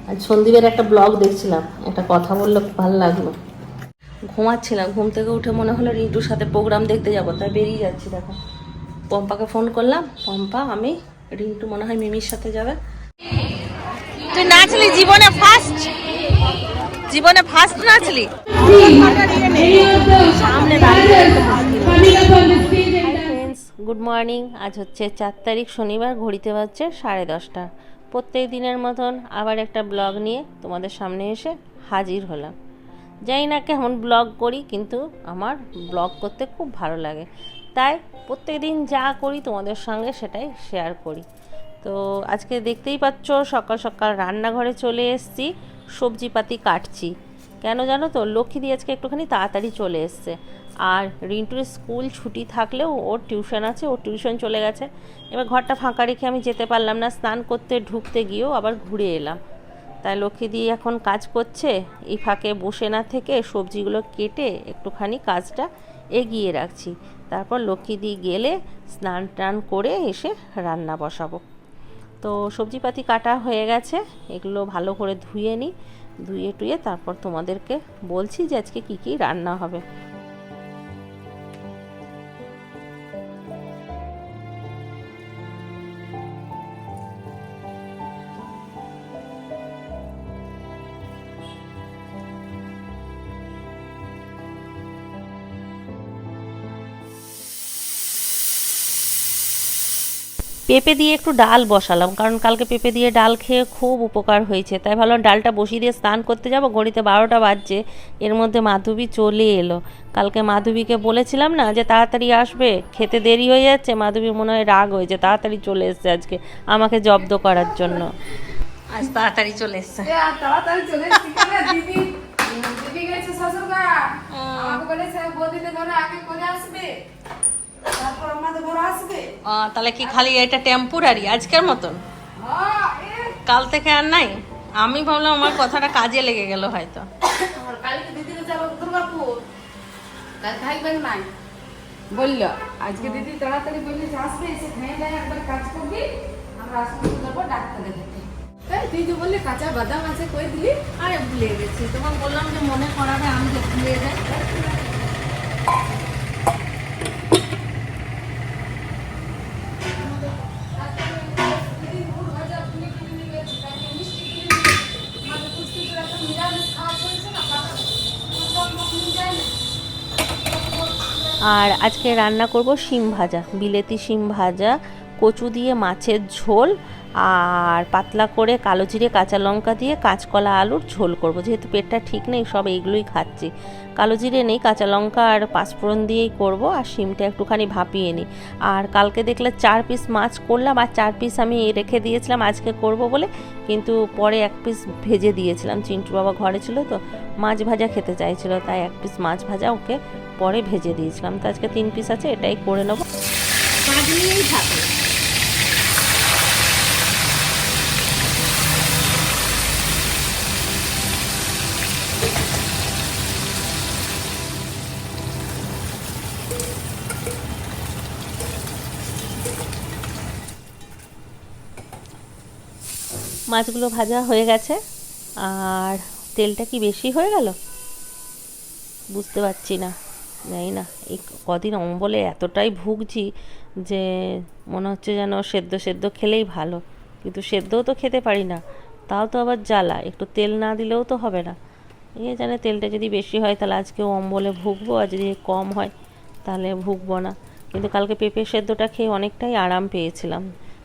আজ সন্দীপের একটা ব্লগ দেখছিলাম, একটা কথা বললো, ভালো লাগলো। ঘুমাচ্ছিলাম, ঘুম থেকে উঠে মনে হলো রিন্টুর সাথে প্রোগ্রাম দেখতে যাবো, তাই বেরিয়ে যাচ্ছি। দেখো পম্পাকে ফোন করলাম, পম্পা আমি রিন্টু মনে হয় মিমির সাথে যাবে। তুই নাচলি জীবনে ফার্স্ট, জীবনে ফার্স্ট নাচলি। সামনে দাঁড়িয়ে ফ্রেন্ডস, গুড মর্নিং। আজ হচ্ছে 4 তারিখ শনিবার, ঘড়িতে বাজছে 10:30। প্রত্যেক দিনের মতন আবার একটা ব্লগ নিয়ে তোমাদের সামনে এসে হাজির হলাম। জানি না কেমন ব্লগ করি, কিন্তু আমার ব্লগ করতে খুব ভালো লাগে, তাই প্রত্যেক দিন যা করি তোমাদের সঙ্গে সেটাই শেয়ার করি। তো আজকে দেখতেই পাচ্ছ সকাল সকাল রান্নাঘরে চলে এসেছি, সবজিপাতি কাটছি। কেন জানো তো, লক্ষ্মীদি আজকে একটুখানি তাড়াতাড়ি চলে এসছে। আর রিন্টুর স্কুল ছুটি থাকলেও ওর টিউশন আছে, ওর টিউশন চলে গেছে। এবার ঘরটা ফাঁকা রেখে আমি যেতে পারলাম না, স্নান করতে ঢুকতে গিয়েও আবার ঘুরে এলাম। তাই লক্ষ্মীদি এখন কাজ করছে, এই ফাঁকে বসে না থেকে সবজিগুলো কেটে একটুখানি কাজটা এগিয়ে রাখছি। তারপর লক্ষ্মীদি গেলে স্নান টান করে এসে রান্না বসাবো। তো সবজিপাতি কাটা হয়ে গেছে, এগুলো ভালো করে ধুয়ে নিই, ধুয়ে টুয়ে তারপর তোমাদেরকে বলছি যে আজকে কী কী রান্না হবে। পেঁপে দিয়ে একটু ডাল বসালাম, কারণ কালকে পেঁপে দিয়ে ডাল খেয়ে খুব উপকার হয়েছে, তাই ভাবলাম ডালটা বসিয়ে দিয়ে স্নান করতে যাব। ঘড়িতে 12টা বাজছে, এর মধ্যে মাধবী চলে এলো। কালকে মাধবীকে বলেছিলাম না যে তাড়াতাড়ি আসবে, খেতে দেরি হয়ে যাচ্ছে, মাধবী মনে হয় রাগ হয়েছে, তাড়াতাড়ি চলে এসছে আজকে আমাকে জব্দ করার জন্য। আজ তাড়াতাড়ি চলে এসছে। তাহলে কি খালি এটা টেম্পোরারি আজকের মতন, কাল থেকে আর নাই? আমি ভাবলাম আমার কথাটা কাজে লেগে গেল হয়তো। বললো আজকে দিদি তাড়াতাড়ি বললি আসবে, এসে খেয়ে দেয় একবার কাজ করবি, আমরা আসলে যাবো ডাক্তারের কাছে। তাই তুই যে বললি কাঁচা বাদাম আছে কই দিলি? আরে ভুলে গেছি, তোমার বললাম যে মনে করাবে, আমি যে ভুলে যাই। আর আজকে রান্না করব শিম ভাজা, বিলেতি শিম ভাজা, কচু দিয়ে মাছের ঝোল, আর পাতলা করে কালো জিরে কাঁচা লঙ্কা দিয়ে কাঁচকলা আলুর ঝোল করব। যেহেতু পেটটা ঠিক নেই, সব এইগুলোই খাচ্ছি। কালো জিরে নেই, কাঁচা লঙ্কা আর পাঁচফোড়ন দিয়েই করব। আর শিমটা একটুখানি ভাপিয়ে নিই। আর কালকে দেখলে 4 পিস মাছ করলাম, আর 4 পিস আমি রেখে দিয়েছিলাম আজকে করব বলে, কিন্তু পরে 1 পিস ভেজে দিয়েছিলাম। চিন্টু বাবা ঘরে ছিল তো, মাছ ভাজা খেতে চাইছিল, তাই 1 পিস মাছ ভাজা ওকে পরে ভেজে দিয়েছিলাম। তো আজকে 3 পিস আছে, এটাই করে নেবো, কাজ নিয়েই থাকবে। মাছগুলো ভাজা হয়ে গেছে, আর তেলটা কি বেশি হয়ে গেল বুঝতে পারছি না, জানি না। এই কদিন অম্বলে এতটাই ভুগছি যে মনে হচ্ছে যেন সেদ্ধ সেদ্ধ খেলেই ভালো, কিন্তু সেদ্ধও তো খেতে পারি না, তাও তো আবার জ্বালা, একটু তেল না দিলেও তো হবে না। এই জানে তেলটা যদি বেশি হয় তাহলে আজকেও অম্বলে ভুগবো, আর যদি কম হয় তাহলে ভুগবো না। কিন্তু কালকে পেঁপে সেদ্ধটা খেয়ে অনেকটাই আরাম পেয়েছিলাম,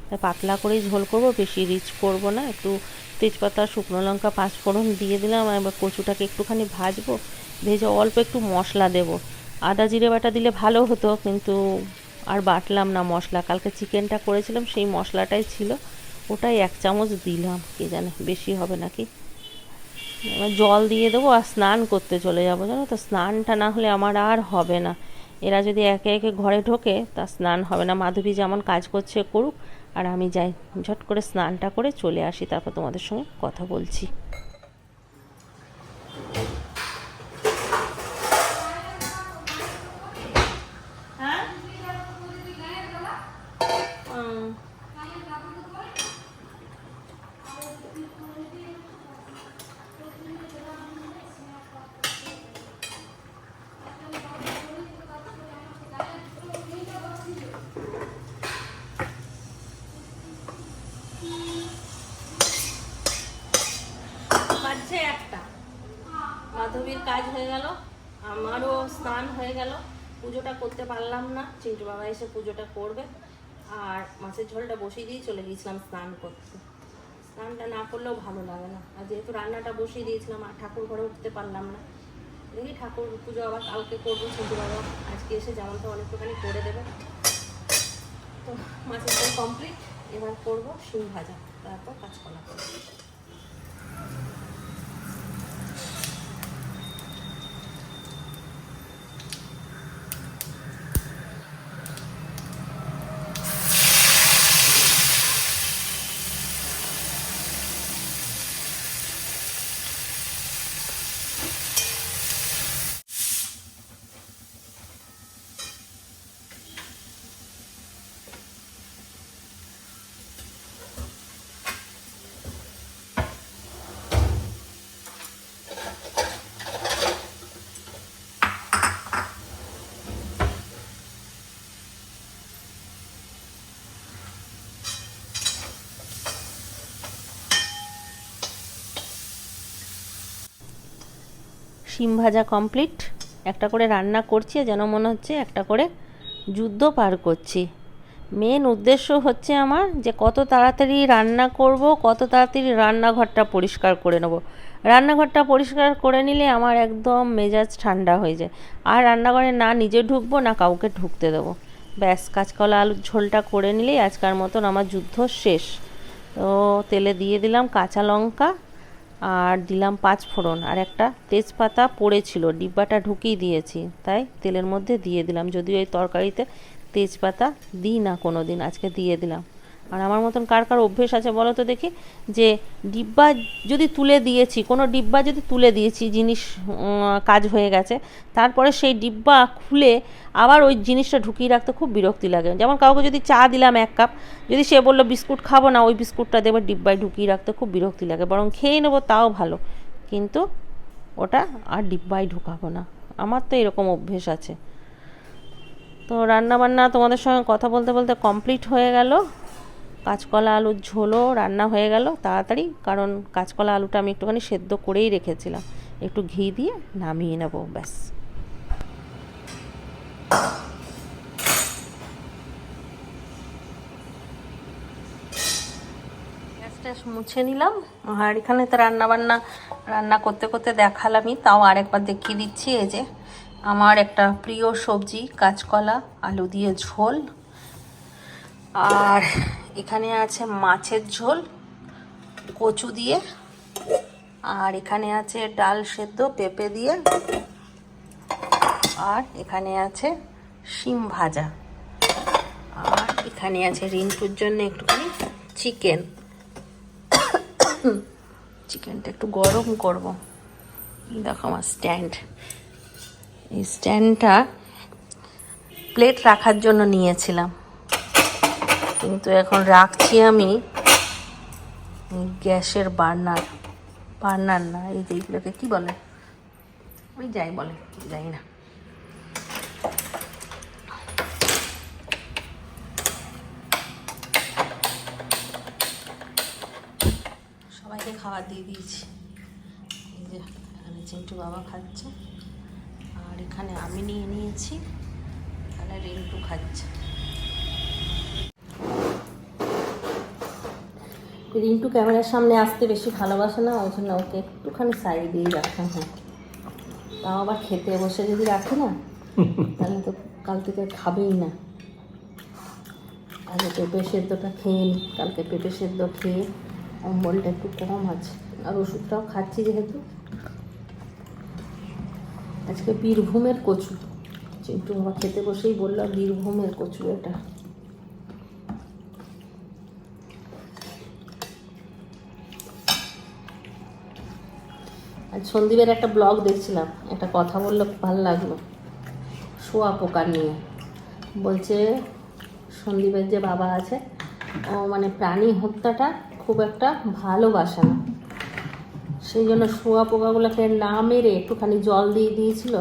তাই পাতলা করেই ঝোল করব, বেশি রিচ করব না। একটু তেজপাতা, শুকনো লঙ্কা, পাঁচফোড়ন দিয়ে দিলাম, আর এবার কচুটাকে একটুখানি ভাজবো, ভেজে অল্প একটু মশলা দেব। আদা জিরে বাটা দিলে ভালো হতো, কিন্তু আর বাটলাম না মশলা। কালকে চিকেনটা করেছিলাম, সেই মশলাটাই ছিল, ওটাই 1 চামচ দিলাম, কে জানে বেশি হবে নাকি। এবার জল দিয়ে দেবো আর স্নান করতে চলে যাবো। জানো তো, স্নানটা না হলে আমার আর হবে না। এরা যদি একে একে ঘরে ঢোকে তা স্নান হবে না। মাধবী যেমন কাজ করছে করুক, আর আমি যাই ঝট করে স্নানটা করে চলে আসি, তারপর তোমাদের সঙ্গে কথা বলছি। বাজছে একটা, মাধবীর কাজ হয়ে গেল, আমারও স্নান হয়ে গেল। পুজোটা করতে পারলাম না, চিন্টু বাবা এসে পুজোটা করবে। আর মাছের ঝোলটা বসিয়ে দিয়ে চলে গিয়েছিলাম স্নান করতে। স্নানটা না করলেও ভালো লাগে না, আর যেহেতু রান্নাটা বসিয়ে দিয়েছিলাম আর ঠাকুর ঘরে উঠতে পারলাম না। দেখি ঠাকুর পুজো আবার কালকে করবো, চিন্টু বাবা আজকে এসে যেমনটা অনেকটুখানি করে দেবে। তো মাছের ঝোল কমপ্লিট, এবার করবো শিম ভাজা, তারপর কাঁচকলা করবো। শিম ভাজা কমপ্লিট, একটা করে রান্না করছি, যেন মনে হচ্ছে একটা করে যুদ্ধ পার করছি। মেন উদ্দেশ্য হচ্ছে আমার যে কত তাড়াতাড়ি রান্না করব, কত তাড়াতাড়ি রান্নাঘরটা পরিষ্কার করে নেব। রান্নাঘরটা পরিষ্কার করে নিলে আমার একদম মেজাজ ঠান্ডা হয়ে যায়, আর রান্নাঘরে না নিজে ঢুকবো না কাউকে ঢুকতে দেবো। ব্যাস, কাঁচকলা আলুর ঝোলটা করে নিলেই আজকার মতন আমার যুদ্ধ শেষ। তো তেলে দিয়ে দিলাম কাঁচা লঙ্কা, আর দিলাম 5 ফোড়ন, আর একটা তেজপাতা পড়েছিল, ডিব্বাটা ঢুকিয়ে দিয়েছি, তাই তেলের মধ্যে দিয়ে দিলাম। যদিও এই তরকারিতে তেজপাতা দিই না কোনো দিন, আজকে দিয়ে দিলাম। আর আমার মতন কার কার অভ্যেস আছে বলো তো দেখি, যে ডিব্বা যদি তুলে দিয়েছি, কোনো ডিব্বা যদি তুলে দিয়েছি, জিনিস কাজ হয়ে গেছে, তারপরে সেই ডিব্বা খুলে আবার ওই জিনিসটা ঢুকিয়ে রাখতে খুব বিরক্তি লাগে। যেমন কাউকে যদি চা দিলাম 1 কাপ, যদি সে বললো বিস্কুট খাবো না, ওই বিস্কুটটা দেবে ডিব্বায় ঢুকিয়ে রাখতে খুব বিরক্তি লাগে। বরং খেয়ে নেবো তাও ভালো, কিন্তু ওটা আর ডিব্বায় ঢুকাবো না। আমার তো এরকম অভ্যেস আছে। তো রান্নাবান্না তোমাদের সঙ্গে কথা বলতে বলতে কমপ্লিট হয়ে গেল। কাঁচকলা আলুর ঝোলও রান্না হয়ে গেল তাড়াতাড়ি, কারণ কাঁচকলা আলুটা আমি একটুখানি সেদ্ধ করেই রেখেছিলাম। একটু ঘি দিয়ে নামিয়ে নেবো, ব্যাস। গ্যাসটা মুছে নিলাম, আর এখানে তো রান্না করতে করতে দেখালামই, তাও আরেকবার দেখিয়ে দিচ্ছি। এই যে আমার একটা প্রিয় সবজি, কাঁচকলা আলু দিয়ে ঝোল, আর এখানে আছে মাছের ঝোল কচু দিয়ে, আর এখানে আছে ডাল সেদ্ধ পেঁপে দিয়ে, আর এখানে আছে শিম ভাজা, আর এখানে আছে রিন্টুর জন্য একটুখানি চিকেন। চিকেনটা একটু গরম করব। দেখো আমার স্ট্যান্ড, এই স্ট্যান্ডটা প্লেট রাখার জন্য নিয়েছিলাম, কিন্তু এখন রাখছি আমি গ্যাসের বার্নার না, এই যে এইগুলোকে কী বলে, ওই যাই বলে যাই না। সবাইকে খাবার দিয়ে দিয়েছি। এই যে এখানে চিন্টু বাবা খাচ্ছে, আর এখানে আমি নিয়ে নিয়েছি, এখানে রিন্টু খাচ্ছে। রিন্টু ক্যামেরার সামনে আসতে বেশি ভালোবাসে না, ওই জন্য ওকে একটুখানি সাইডেই রাখা হয়। তাও আবার খেতে বসে যদি রাখি না, তাহলে তো কাল থেকে খাবেই না। আগে পেঁপে সেদ্ধটা খেয়ে নিই, কালকে পেঁপে সেদ্ধ খেয়ে অম্বলটা একটু কম আছে, আর ওষুধটাও খাচ্ছি যেহেতু। আজকে বীরভূমের কচু, চিন্টু বাবা খেতে বসেই বললাম বীরভূমের কচু এটা। আজ সন্দীপের একটা ব্লগ দেখছিলাম, একটা কথা বললো, ভালো লাগলো, শোয়া পোকা নিয়ে। বলছে সন্দীপের যে বাবা আছে, ও মানে প্রাণী হত্যাটা খুব একটা ভালোবাসে না, সেই জন্য শোয়া পোকাগুলোকে না মেরে একটুখানি জল দিয়ে দিয়েছিল।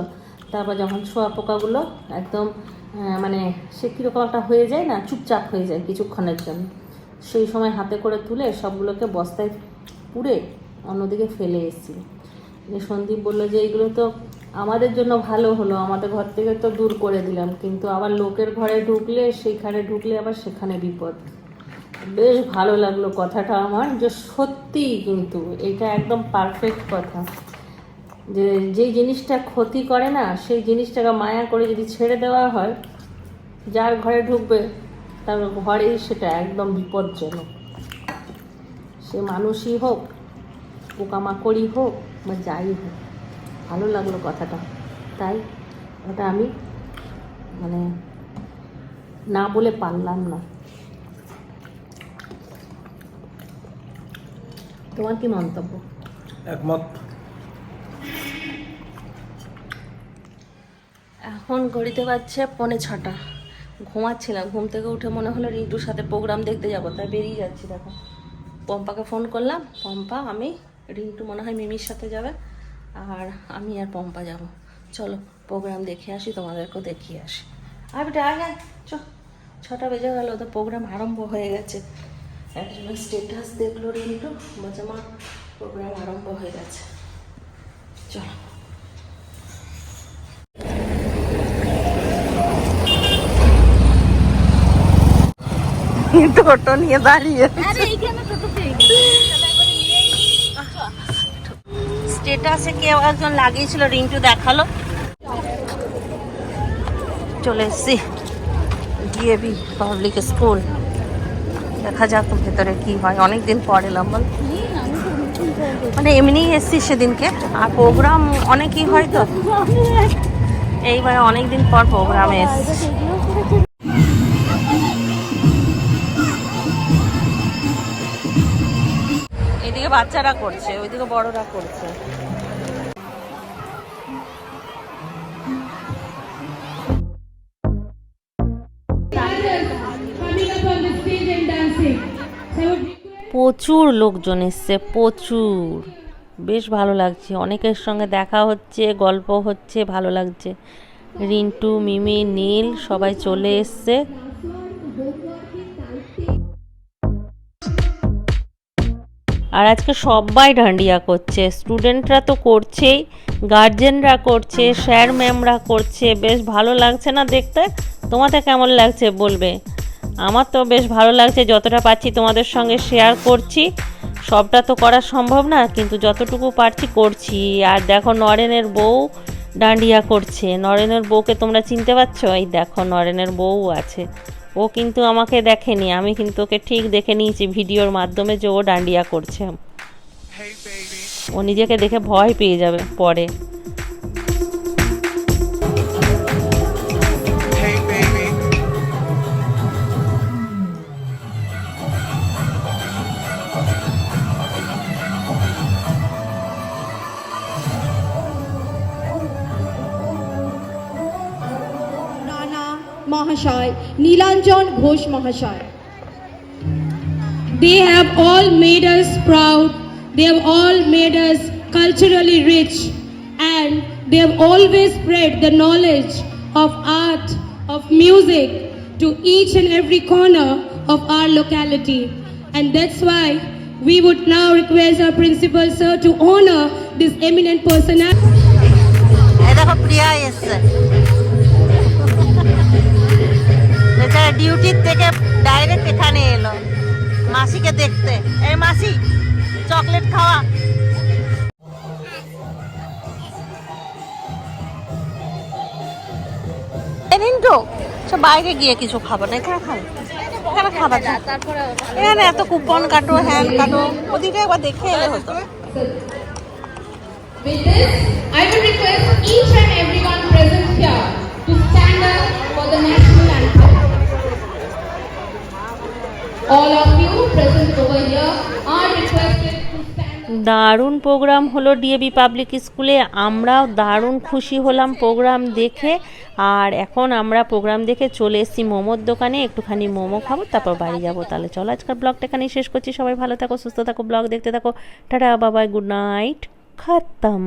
তারপর যখন শোয়া পোকাগুলো একদম মানে সে কীরকম একটা হয়ে যায় না, চুপচাপ হয়ে যায় কিছুক্ষণের জন্য, সেই সময় হাতে করে তুলে সবগুলোকে বস্তায় পুরে অন্যদিকে ফেলে এসেছিল। সন্দীপ বললো যে এইগুলো তো আমাদের জন্য ভালো হলো, আমাদের ঘর থেকে তো দূর করে দিলাম, কিন্তু আবার লোকের ঘরে ঢুকলে সেইখানে ঢুকলে আবার সেখানে বিপদ। বেশ ভালো লাগলো কথাটা আমার, যে সত্যি কিন্তু এটা একদম পারফেক্ট কথা, যে যেই জিনিসটা ক্ষতি করে না সেই জিনিসটাকে মায়া করে যদি ছেড়ে দেওয়া হয়, যার ঘরে ঢুকবে তার ঘরেই সেটা একদম বিপজ্জনক। সে মানুষই হোক, পোকামাকড়ই হোক বা যাই হোক। ভালো লাগলো কথাটা, তাই ওটা আমি মানে না বলে পারলাম না। তোমার কি মন্তব্য? একমত। এখন ঘড়িতে বাজছে 5:45। ঘুমাচ্ছিলাম, ঘুম থেকে উঠে মনে হলো রিন্টুর সাথে প্রোগ্রাম দেখতে যাবো, তাই বেরিয়ে যাচ্ছি। দেখো পম্পাকে ফোন করলাম, পম্পা, আমি, রিন্টু মনে হয় মিমির সাথে যাবে, আর আমি আর পম্পা যাব। চলো প্রোগ্রাম দেখে আসি, তোমাদেরকেও দেখিয়ে আসি। আর বেটা আগে চ, 6টা বেজে গেল, তো প্রোগ্রাম আরম্ভ হয়ে গেছে। একজনের স্টেটাস দেখলো রিন্টু, বলছে মা প্রোগ্রাম আরম্ভ হয়ে গেছে। চলো। টোটো নিয়ে দাঁড়িয়ে স্টেটাসে কেউ একজন লাগিয়েছিল, রিন্টু দেখালো। চলে এসছি ডিএভি পাবলিক স্কুল, দেখা যাক ভেতরে কি হয়। অনেকদিন পর এলাম, বল মানে এমনিই এসছি সেদিনকে, আর প্রোগ্রাম অনেকই হয় তো, এইবার অনেকদিন পর প্রোগ্রামে এসছি। এদিকে বাচ্চারা করছে, ওইদিকে বড়রা করছে। প্রচুর লোকজন এসছে, প্রচুর, বেশ ভালো লাগছে। অনেকের সঙ্গে দেখা হচ্ছে, গল্প হচ্ছে, ভালো লাগছে। রিন্টু, মিমি, নীল সবাই চলে এসছে। আর আজকে সবাই ডান্ডিয়া করছে, স্টুডেন্টরা তো করছেই, গার্জেনরা করছে, স্যার ম্যামরা করছে। বেশ ভালো লাগছে না দেখতে? তোমাদের কেমন লাগছে বলবে। আমার তো বেশ ভালো লাগছে, যতটা পাচ্ছি তোমাদের সঙ্গে শেয়ার করছি। সবটা তো করা সম্ভব না, কিন্তু যতটুকু পারছি করছি। আর দেখো নরেনের বউ ডান্ডিয়া করছে। নরেনের বউকে তোমরা চিনতে পারছো? এই দেখো নরেনের বউ আছে। ও কিন্তু আমাকে দেখেনি, আমি কিন্তু ওকে ঠিক দেখে নিয়েছি ভিডিওর মাধ্যমে যে ও ডান্ডিয়া করছে। ও নিজেকে দেখে ভয় পেয়ে যাবে পরে। Mahashay, Neelanjan Ghosh Mahashay. They have all made us proud, they have all made us culturally rich, and they have always spread the knowledge of art, of music to each and every corner of our locality. And that's why we would now request our principal sir to honor this eminent personality. ডিউটির থেকে direct এখানে এলো মাসিকে দেখতে। এই মাসি, chocolate খাওয়া। রিন্টু বাইরে গিয়ে কিছু খাবো না, এখানে খাবো, এখানে খাবার। এখানে এত কুপন কাটো, হ্যান্ড কাটো, ওদিকে একবার দেখে এলে হতো। With this, I will request each and everyone present here to stand up for the national anthem. All of you present over here are requested to stand up. দারুণ প্রোগ্রাম হলো DAV public স্কুলে। আমরাও দারুণ খুশি হলাম programme দেখে। আর এখন আমরা প্রোগ্রাম দেখে চলে এসেছি মোমোর দোকানে, একটুখানি মোমো খাবো, তারপর বাড়ি যাবো। তাহলে চলো আজকাল ব্লগটা এখানেই শেষ করছি। সবাই ভালো থাকো, সুস্থ থাকো, ব্লগ দেখতে থাকো। টাটা, বাবাই, গুড নাইট, খতম।